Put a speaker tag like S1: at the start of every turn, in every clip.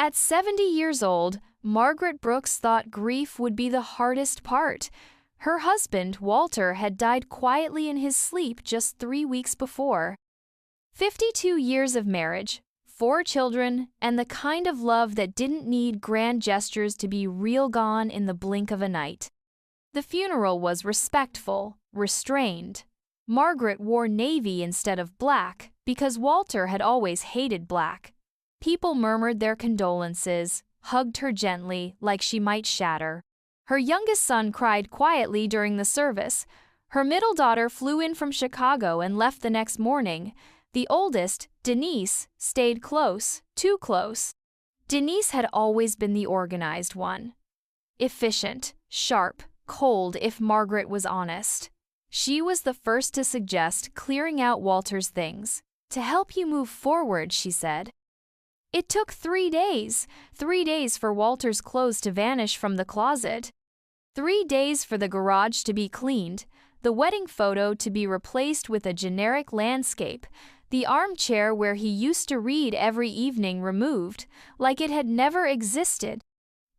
S1: At 70 years old, Margaret Brooks thought grief would be the hardest part. Her husband, Walter, had died quietly in his sleep just 3 weeks before. 52 years of marriage, 4 children, and the kind of love that didn't need grand gestures to be real gone in the blink of a night. The funeral was respectful, restrained. Margaret wore navy instead of black because Walter had always hated black. People murmured their condolences, hugged her gently like she might shatter. Her youngest son cried quietly during the service. Her middle daughter flew in from Chicago and left the next morning. The oldest, Denise, stayed close, too close. Denise had always been the organized one. Efficient, sharp, cold if Margaret was honest. She was the first to suggest clearing out Walter's things. "To help you move forward," she said. It took 3 days. 3 days for Walter's clothes to vanish from the closet. 3 days for the garage to be cleaned, the wedding photo to be replaced with a generic landscape, the armchair where he used to read every evening removed, like it had never existed.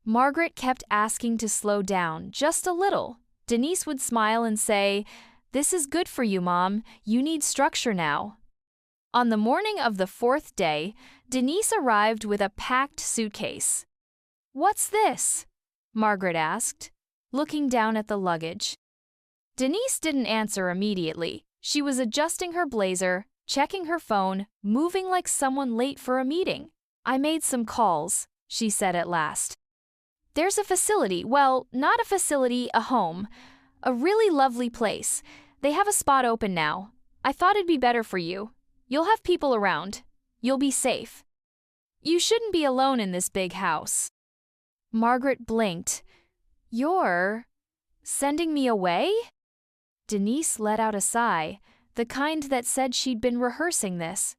S1: Margaret kept asking to slow down, just a little. Denise would smile and say, "This is good for you, Mom. You need structure now." On the morning of the 4th day, Denise arrived with a packed suitcase. "What's this?" Margaret asked, looking down at the luggage. Denise didn't answer immediately. She was adjusting her blazer, checking her phone, moving like someone late for a meeting. "I made some calls," she said at last. "There's a facility, well, not a facility, a home. A really lovely place. They have a spot open now. I thought it'd be better for you. You'll have people around. You'll be safe. You shouldn't be alone in this big house." Margaret blinked. "You're sending me away?" Denise let out a sigh, the kind that said she'd been rehearsing this.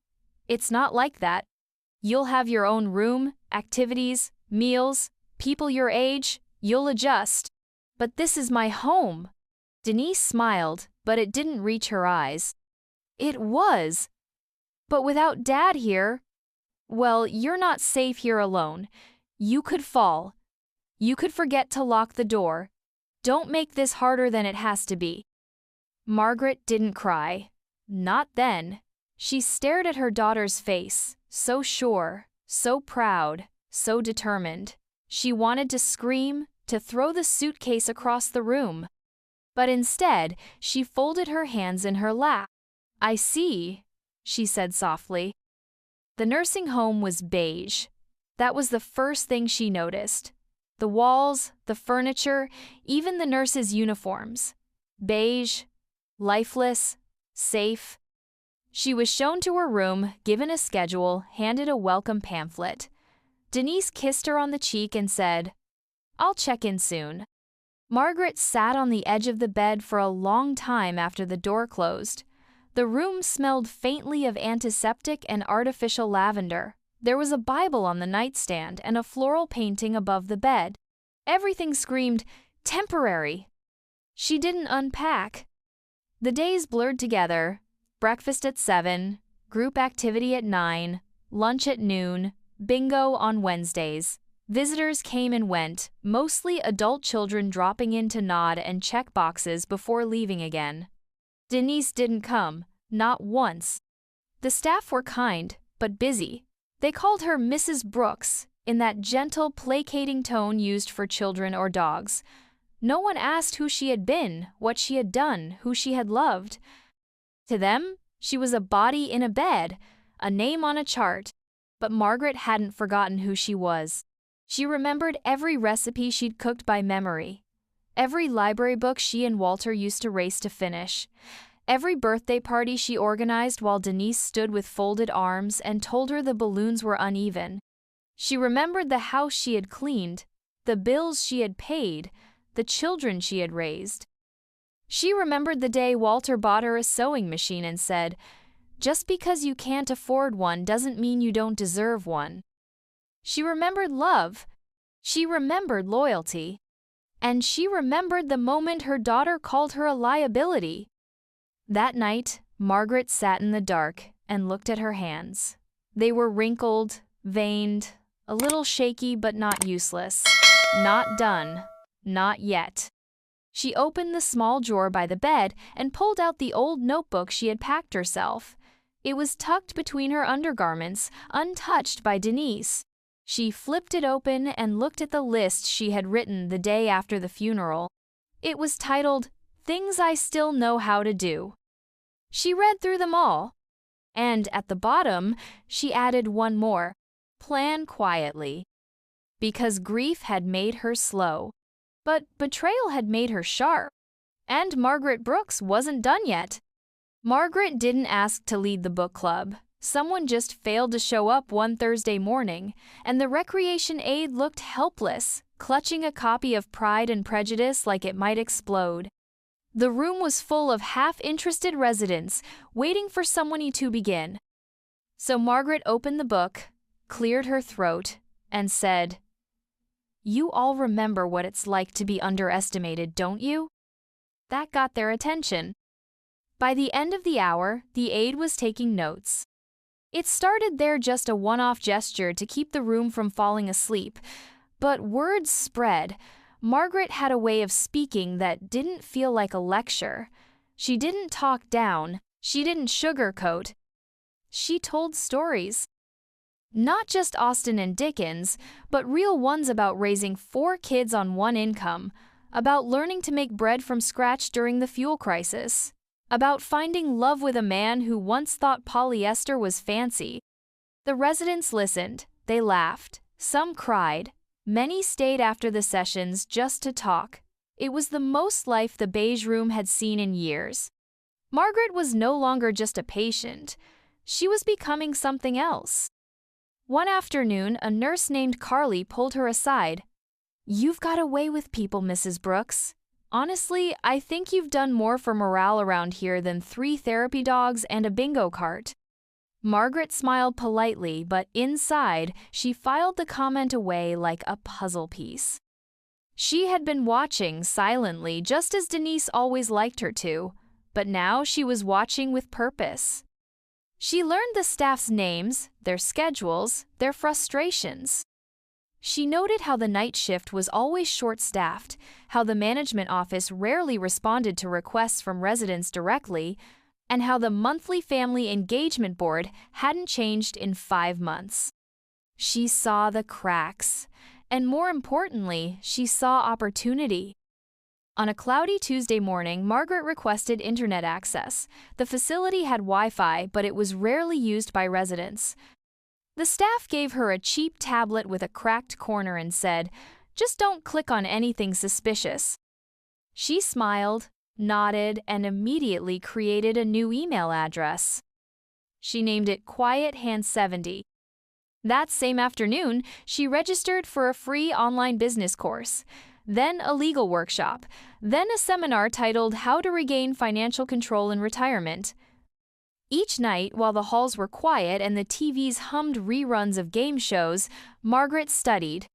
S1: "It's not like that. You'll have your own room, activities, meals, people your age. You'll adjust. But this is my home." Denise smiled, but it didn't reach her eyes. "It was. But without Dad here, well, you're not safe here alone. You could fall. You could forget to lock the door. Don't make this harder than it has to be." Margaret didn't cry. Not then. She stared at her daughter's face, so sure, so proud, so determined. She wanted to scream, to throw the suitcase across the room. But instead, she folded her hands in her lap. "I see," she said softly. The nursing home was beige. That was the first thing she noticed. The walls, the furniture, even the nurses' uniforms. Beige, lifeless, safe. She was shown to her room, given a schedule, handed a welcome pamphlet. Denise kissed her on the cheek and said, "I'll check in soon." Margaret sat on the edge of the bed for a long time after the door closed. The room smelled faintly of antiseptic and artificial lavender. There was a Bible on the nightstand and a floral painting above the bed. Everything screamed, temporary. She didn't unpack. The days blurred together. Breakfast at 7, group activity at 9, lunch at noon, bingo on Wednesdays. Visitors came and went, mostly adult children dropping in to nod and check boxes before leaving again. Denise didn't come, not once. The staff were kind, but busy. They called her Mrs. Brooks, in that gentle, placating tone used for children or dogs. No one asked who she had been, what she had done, who she had loved. To them, she was a body in a bed, a name on a chart. But Margaret hadn't forgotten who she was. She remembered every recipe she'd cooked by memory, every library book she and Walter used to race to finish, every birthday party she organized while Denise stood with folded arms and told her the balloons were uneven. She remembered the house she had cleaned, the bills she had paid, the children she had raised. She remembered the day Walter bought her a sewing machine and said, "Just because you can't afford one doesn't mean you don't deserve one." She remembered love. She remembered loyalty. And she remembered the moment her daughter called her a liability. That night, Margaret sat in the dark and looked at her hands. They were wrinkled, veined, A little shaky but not useless. Not done. Not yet. She opened the small drawer by the bed and pulled out the old notebook she had packed herself. It was tucked between her undergarments, untouched by Denise. She flipped it open and looked at the list she had written the day after the funeral. It was titled, "Things I Still Know How to Do." She read through them all. And at the bottom, she added one more, "Plan quietly." Because grief had made her slow. But betrayal had made her sharp. And Margaret Brooks wasn't done yet. Margaret didn't ask to lead the book club. Someone just failed to show up one Thursday morning, and the recreation aide looked helpless, clutching a copy of Pride and Prejudice like it might explode. The room was full of half-interested residents, waiting for someone to begin. So Margaret opened the book, cleared her throat, and said, "You all remember what it's like to be underestimated, don't you?" That got their attention. By the end of the hour, the aide was taking notes. It started there just a one-off gesture to keep the room from falling asleep, but words spread. Margaret had a way of speaking that didn't feel like a lecture. She didn't talk down, she didn't sugarcoat. She told stories. Not just Austen and Dickens, but real ones about raising 4 kids on one income, about learning to make bread from scratch during the fuel crisis, about finding love with a man who once thought polyester was fancy. The residents listened, they laughed, some cried, many stayed after the sessions just to talk. It was the most life the beige room had seen in years. Margaret was no longer just a patient. She was becoming something else. One afternoon, a nurse named Carly pulled her aside. "You've got a way with people, Mrs. Brooks. Honestly, I think you've done more for morale around here than 3 therapy dogs and a bingo cart." Margaret smiled politely, but inside, she filed the comment away like a puzzle piece. She had been watching silently, just as Denise always liked her to, but now she was watching with purpose. She learned the staff's names, their schedules, their frustrations. She noted how the night shift was always short-staffed, how the management office rarely responded to requests from residents directly, and how the monthly family engagement board hadn't changed in 5 months. She saw the cracks, and more importantly, she saw opportunity. On a cloudy Tuesday morning, Margaret requested internet access. The facility had Wi-Fi, but it was rarely used by residents. The staff gave her a cheap tablet with a cracked corner and said, "Just don't click on anything suspicious." She smiled, nodded, and immediately created a new email address. She named it QuietHand70. That same afternoon, she registered for a free online business course, then a legal workshop, then a seminar titled How to Regain Financial Control in Retirement. Each night, while the halls were quiet and the TVs hummed reruns of game shows, Margaret studied.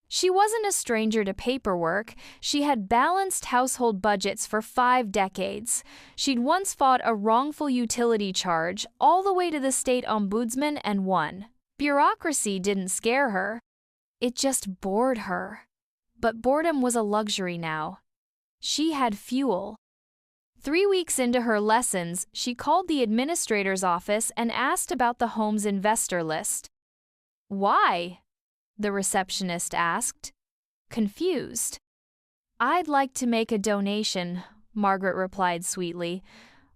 S1: She wasn't a stranger to paperwork. She had balanced household budgets for 5 decades. She'd once fought a wrongful utility charge all the way to the state ombudsman and won. Bureaucracy didn't scare her. It just bored her. But boredom was a luxury now. She had fuel. 3 weeks into her lessons, she called the administrator's office and asked about the home's investor list. "Why?" the receptionist asked, confused. "I'd like to make a donation," Margaret replied sweetly,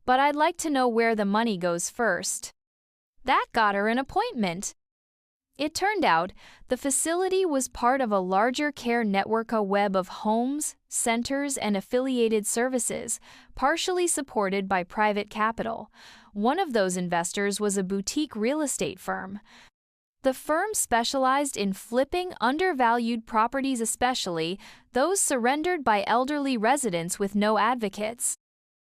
S1: "but I'd like to know where the money goes first." That got her an appointment. It turned out the facility was part of a larger care network, a web of homes, centers, and affiliated services, partially supported by private capital. One of those investors was a boutique real estate firm. The firm specialized in flipping undervalued properties, especially those surrendered by elderly residents with no advocates.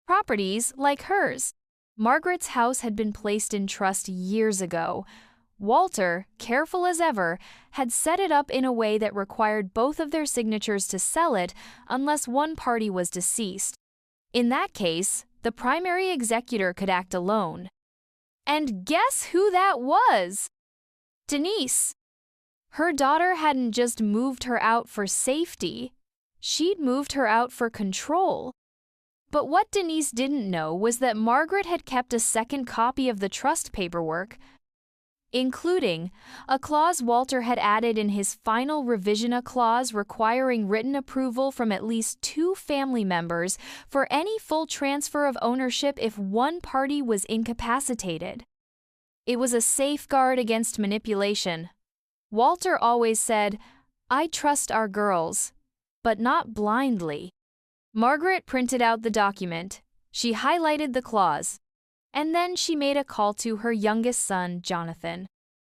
S1: Properties like hers. Margaret's house had been placed in trust years ago. Walter, careful as ever, had set it up in a way that required both of their signatures to sell it unless one party was deceased. In that case, the primary executor could act alone. And guess who that was? Denise. Her daughter hadn't just moved her out for safety, she'd moved her out for control. But what Denise didn't know was that Margaret had kept a second copy of the trust paperwork, including a clause Walter had added in his final revision, a clause requiring written approval from at least 2 family members for any full transfer of ownership if one party was incapacitated. It was a safeguard against manipulation. Walter always said, "I trust our girls, but not blindly." Margaret printed out the document. She highlighted the clause. And then she made a call to her youngest son, Jonathan.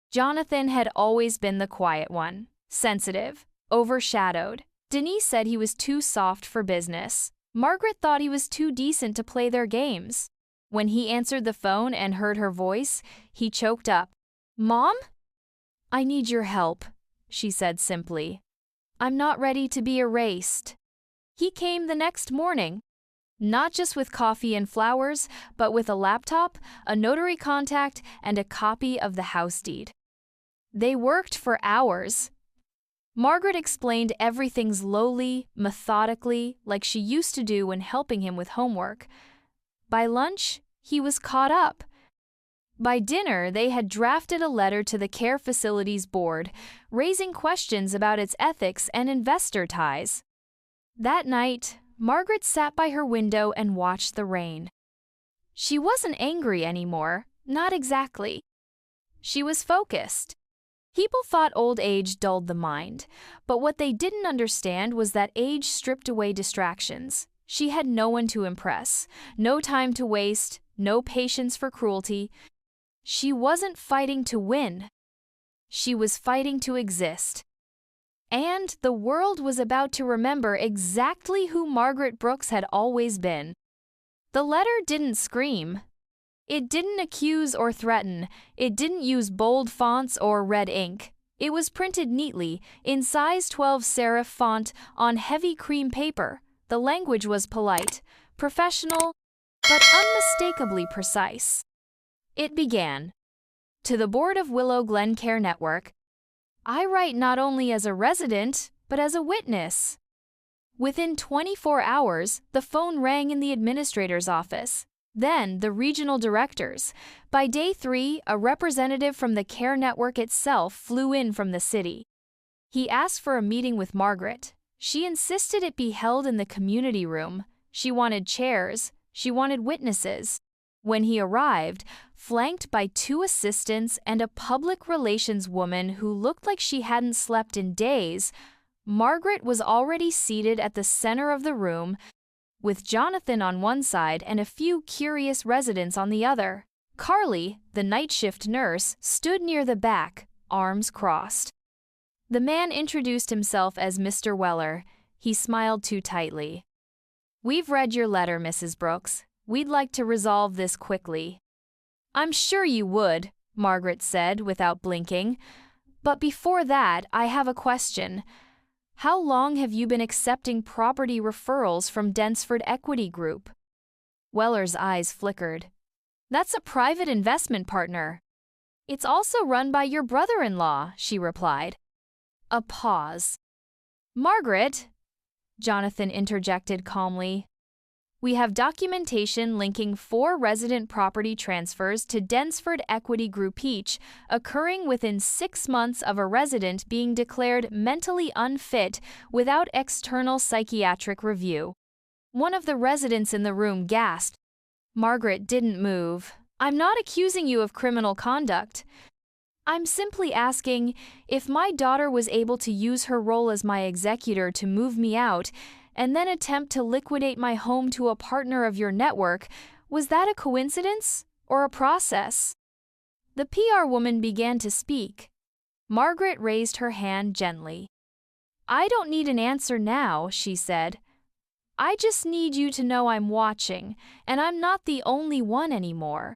S1: Jonathan had always been the quiet one, sensitive, overshadowed. Denise said he was too soft for business. Margaret thought he was too decent to play their games. When he answered the phone and heard her voice, he choked up. "Mom? I need your help," she said simply. "I'm not ready to be erased." He came the next morning. Not just with coffee and flowers, but with a laptop, a notary contact, and a copy of the house deed. They worked for hours. Margaret explained everything slowly, methodically, like she used to do when helping him with homework. By lunch, he was caught up. By dinner, they had drafted a letter to the Care Facilities Board, raising questions about its ethics and investor ties. That night, Margaret sat by her window and watched the rain. She wasn't angry anymore, not exactly. She was focused. People thought old age dulled the mind, but what they didn't understand was that age stripped away distractions. She had no one to impress, no time to waste, no patience for cruelty. She wasn't fighting to win. She was fighting to exist. And the world was about to remember exactly who Margaret Brooks had always been. The letter didn't scream. It didn't accuse or threaten. It didn't use bold fonts or red ink. It was printed neatly, in size 12 serif font, on heavy cream paper. The language was polite, professional, but unmistakably precise. It began. To the board of Willow Glen Care Network, I write not only as a resident, but as a witness. Within 24 hours, the phone rang in the administrator's office, then the regional directors. By day 3, a representative from the care network itself flew in from the city. He asked for a meeting with Margaret. She insisted it be held in the community room. She wanted chairs. She wanted witnesses. When he arrived, flanked by 2 assistants and a public relations woman who looked like she hadn't slept in days, Margaret was already seated at the center of the room, with Jonathan on one side and a few curious residents on the other. Carly, the night shift nurse, stood near the back, arms crossed. The man introduced himself as Mr. Weller. He smiled too tightly. "We've read your letter, Mrs. Brooks. We'd like to resolve this quickly." "I'm sure you would," Margaret said without blinking. "But before that, I have a question. How long have you been accepting property referrals from Densford Equity Group?" Weller's eyes flickered. "That's a private investment partner." "It's also run by your brother-in-law," she replied. A pause. "Margaret," Jonathan interjected calmly, "we have documentation linking 4 resident property transfers to Densford Equity Group each, occurring within 6 months of a resident being declared mentally unfit without external psychiatric review." One of the residents in the room gasped. Margaret didn't move. "I'm not accusing you of criminal conduct. I'm simply asking, if my daughter was able to use her role as my executor to move me out and then attempt to liquidate my home to a partner of your network, was that a coincidence or a process?" The PR woman began to speak. Margaret raised her hand gently. "I don't need an answer now," she said. "I just need you to know I'm watching, and I'm not the only one anymore."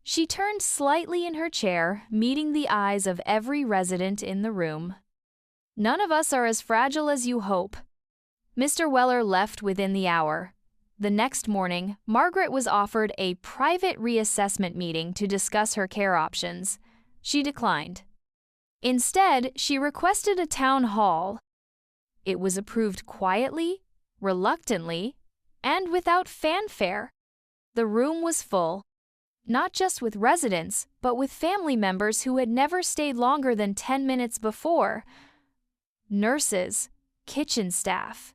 S1: She turned slightly in her chair, meeting the eyes of every resident in the room. "None of us are as fragile as you hope." Mr. Weller left within the hour. The next morning, Margaret was offered a private reassessment meeting to discuss her care options. She declined. Instead, she requested a town hall. It was approved quietly, reluctantly, and without fanfare. The room was full, not just with residents, but with family members who had never stayed longer than 10 minutes before. Nurses, kitchen staff.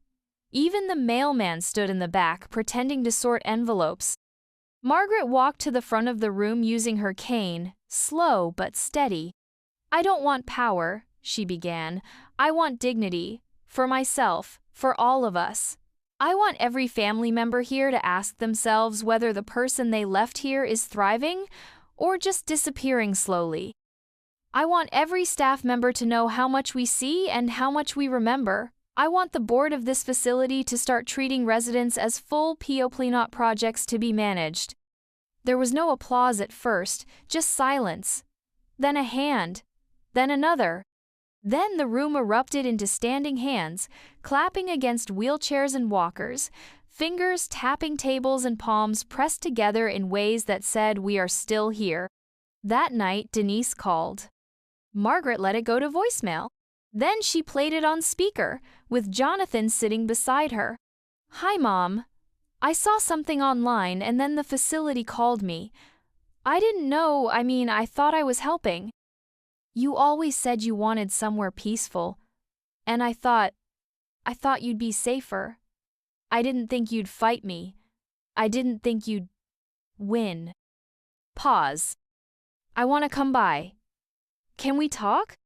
S1: Even the mailman stood in the back, pretending to sort envelopes. Margaret walked to the front of the room using her cane, slow but steady. "I don't want power," she began. "I want dignity. For myself, for all of us. I want every family member here to ask themselves whether the person they left here is thriving or just disappearing slowly. I want every staff member to know how much we see and how much we remember. I want the board of this facility to start treating residents as full PO projects to be managed." There was no applause at first, just silence. Then a hand. Then another. Then the room erupted into standing hands, clapping against wheelchairs and walkers, fingers tapping tables and palms pressed together in ways that said, "We are still here." That night, Denise called. Margaret let it go to voicemail. Then she played it on speaker, with Jonathan sitting beside her. "Hi, Mom. I saw something online and then the facility called me. I didn't know, I thought I was helping. You always said you wanted somewhere peaceful, and I thought you'd be safer. I didn't think you'd fight me. I didn't think you'd win." Pause. "I want to come by. Can we talk?"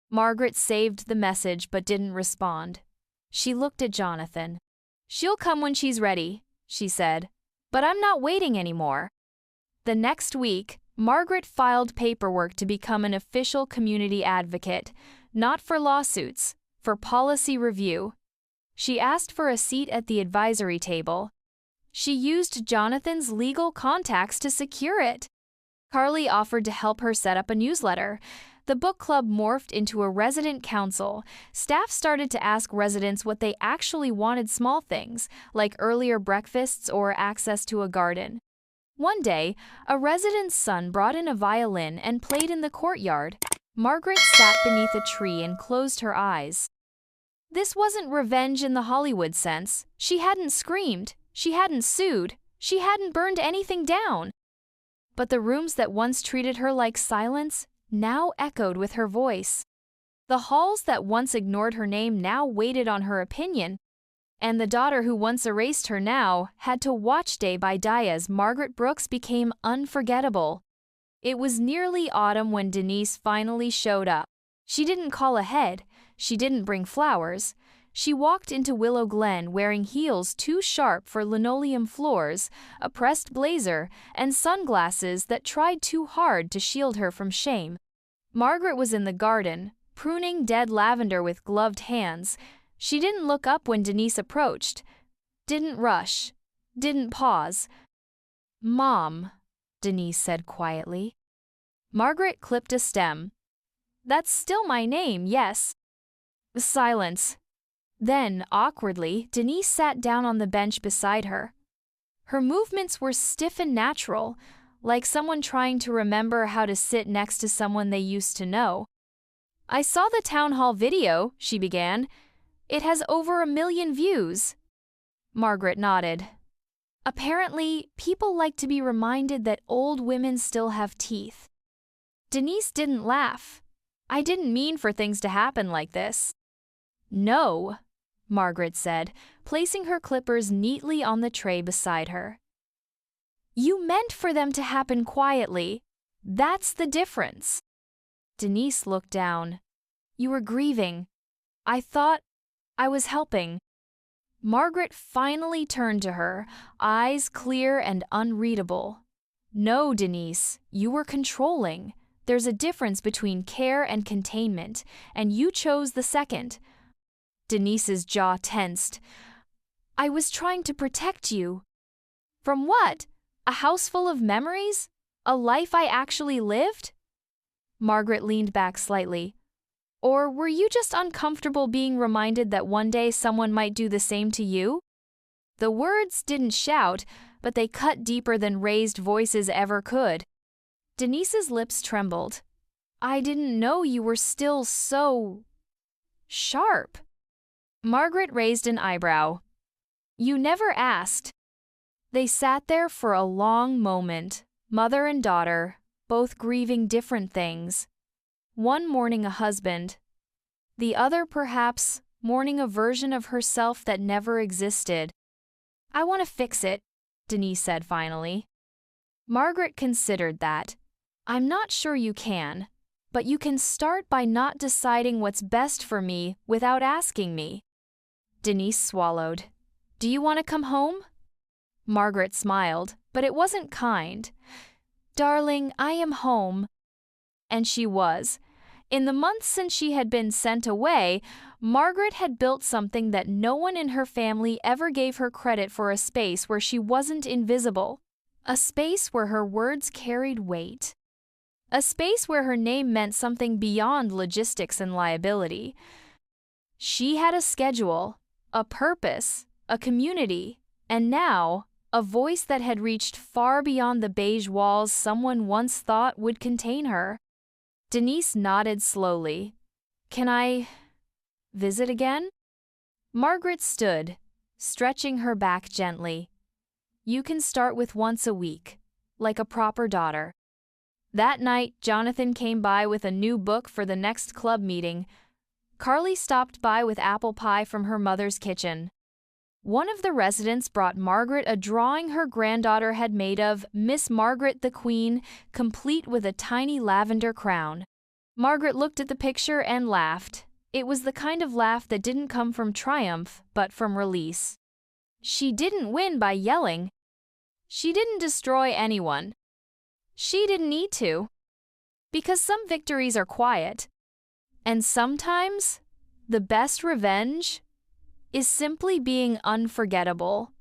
S1: Margaret saved the message but didn't respond. She looked at Jonathan. "She'll come when she's ready," she said, "but I'm not waiting anymore." The next week, Margaret filed paperwork to become an official community advocate, not for lawsuits, for policy review. She asked for a seat at the advisory table. She used Jonathan's legal contacts to secure it. Carly offered to help her set up a newsletter. The book club morphed into a resident council. Staff started to ask residents what they actually wanted, small things, like earlier breakfasts or access to a garden. One day, a resident's son brought in a violin and played in the courtyard. Margaret sat beneath a tree and closed her eyes. This wasn't revenge in the Hollywood sense. She hadn't screamed. She hadn't sued. She hadn't burned anything down. But the rooms that once treated her like silence now echoed with her voice. The halls that once ignored her name now waited on her opinion. And the daughter who once erased her now had to watch day by day as Margaret Brooks became unforgettable. It was nearly autumn when Denise finally showed up. She didn't call ahead. She didn't bring flowers. She walked into Willow Glen wearing heels too sharp for linoleum floors, a pressed blazer, and sunglasses that tried too hard to shield her from shame. Margaret was in the garden, pruning dead lavender with gloved hands. She didn't look up when Denise approached. Didn't rush. Didn't pause. "Mom," Denise said quietly. Margaret clipped a stem. "That's still my name, yes." Silence. Then, awkwardly, Denise sat down on the bench beside her. Her movements were stiff and natural, like someone trying to remember how to sit next to someone they used to know. "I saw the town hall video," she began. "It has over 1 million views." Margaret nodded. "Apparently, people like to be reminded that old women still have teeth." Denise didn't laugh. "I didn't mean for things to happen like this." "No," Margaret said, placing her clippers neatly on the tray beside her. "You meant for them to happen quietly. That's the difference." Denise looked down. "You were grieving. I thought I was helping." Margaret finally turned to her, eyes clear and unreadable. "No, Denise, you were controlling. There's a difference between care and containment, and you chose the second." Denise's jaw tensed. "I was trying to protect you." "From what? A house full of memories? A life I actually lived?" Margaret leaned back slightly. "Or were you just uncomfortable being reminded that one day someone might do the same to you?" The words didn't shout, but they cut deeper than raised voices ever could. Denise's lips trembled. I didn't know you were still so sharp. Margaret raised an eyebrow. You never asked. They sat there for a long moment, mother and daughter, both grieving different things. One mourning a husband, the other perhaps mourning a version of herself that never existed. I want to fix it, Denise said finally. Margaret considered that. I'm not sure you can, but you can start by not deciding what's best for me without asking me. Denise swallowed. Do you want to come home? Margaret smiled, but it wasn't kind. Darling, I am home. And she was. In the months since she had been sent away, Margaret had built something that no one in her family ever gave her credit for, a space where she wasn't invisible. A space where her words carried weight. A space where her name meant something beyond logistics and liability. She had a schedule, a purpose, a community, and now, a voice that had reached far beyond the beige walls someone once thought would contain her. Denise nodded slowly. Can I visit again? Margaret stood, stretching her back gently. You can start with once a week, like a proper daughter. That night, Jonathan came by with a new book for the next club meeting. Carly stopped by with apple pie from her mother's kitchen. One of the residents brought Margaret a drawing her granddaughter had made of Miss Margaret the Queen, complete with a tiny lavender crown. Margaret looked at the picture and laughed. It was the kind of laugh that didn't come from triumph, but from release. She didn't win by yelling. She didn't destroy anyone. She didn't need to. Because some victories are quiet. And sometimes, the best revenge is simply being unforgettable.